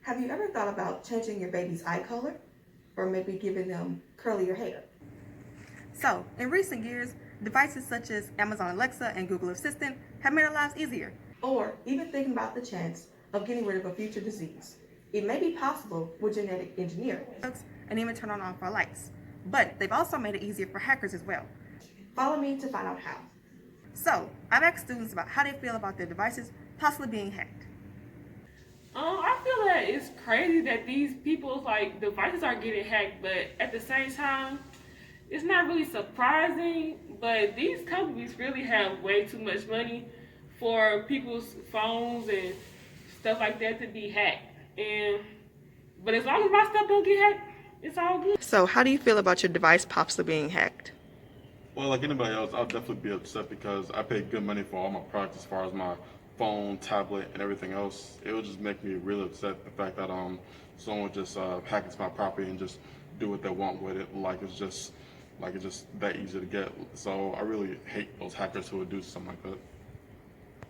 Have you ever thought about changing your baby's eye color? Or maybe giving them curlier hair? So, in recent years, devices such as Amazon Alexa and Google Assistant have made our lives easier. Or even thinking about the chance of getting rid of a future disease. It may be possible with genetic engineering. And even turn on and off our lights. But they've also made it easier for hackers as well. Follow me to find out how. So, I've asked students about how they feel about their devices possibly being hacked. I feel that it's crazy that these people's devices are getting hacked, but at the same time, it's not really surprising. But these companies really have way too much money for people's phones and stuff like that to be hacked. But as long as my stuff don't get hacked, it's all good. So, how do you feel about your device possibly being hacked? Well, like anybody else, I'll definitely be upset because I paid good money for all my products as far as my phone, tablet, and everything else. It would just make me really upset the fact that someone would just hack into my property and just do what they want with it. It's just that easy to get. So I really hate those hackers who would do something like that.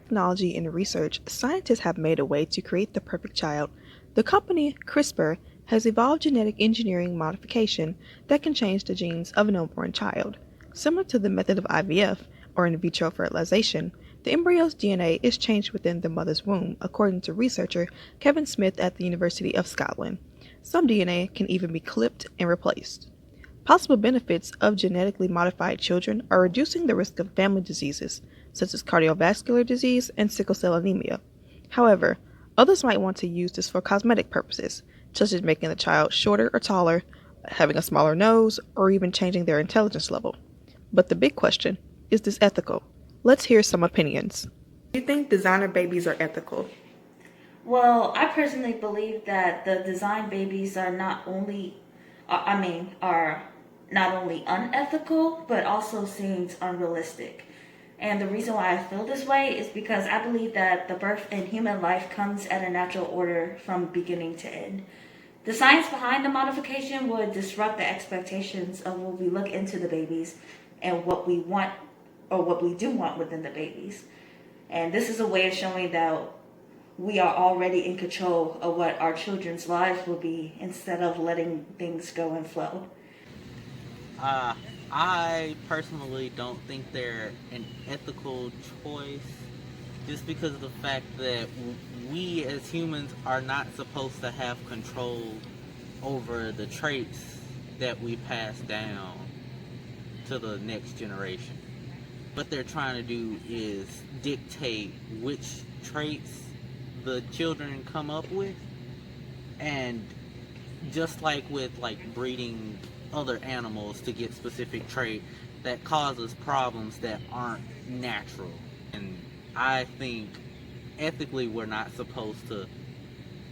Technology and research, scientists have made a way to create the perfect child. The company CRISPR has evolved genetic engineering modification that can change the genes of an unborn child. Similar to the method of IVF, or in vitro fertilization, the embryo's DNA is changed within the mother's womb, according to researcher Kevin Smith at the University of Scotland. Some DNA can even be clipped and replaced. Possible benefits of genetically modified children are reducing the risk of family diseases, such as cardiovascular disease and sickle cell anemia. However, others might want to use this for cosmetic purposes, such as making the child shorter or taller, having a smaller nose, or even changing their intelligence level. But the big question, is this ethical? Let's hear some opinions. Do you think designer babies are ethical? Well, I personally believe that the design babies are not only unethical, but also seems unrealistic. And the reason why I feel this way is because I believe that the birth in human life comes at a natural order from beginning to end. The science behind the modification would disrupt the expectations of when we look into the babies and what we want or what we do want within the babies. And this is a way of showing that we are already in control of what our children's lives will be instead of letting things go and flow. I personally don't think they're an ethical choice just because of the fact that we as humans are not supposed to have control over the traits that we pass down to the next generation. What they're trying to do is dictate which traits the children come up with, and just like with breeding other animals to get specific trait, that causes problems that aren't natural. And I think ethically we're not supposed to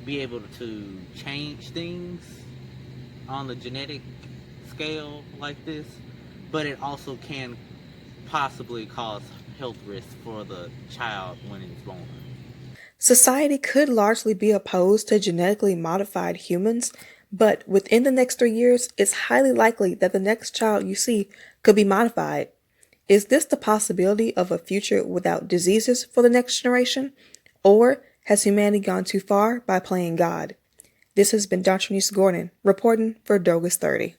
be able to change things on the genetic scale like this, but it also can possibly cause health risks for the child when it's born. Society could largely be opposed to genetically modified humans, but within the next 3 years, it's highly likely that the next child you see could be modified. Is this the possibility of a future without diseases for the next generation? Or has humanity gone too far by playing God? This has been Dr. Gordon reporting for Dogus 30.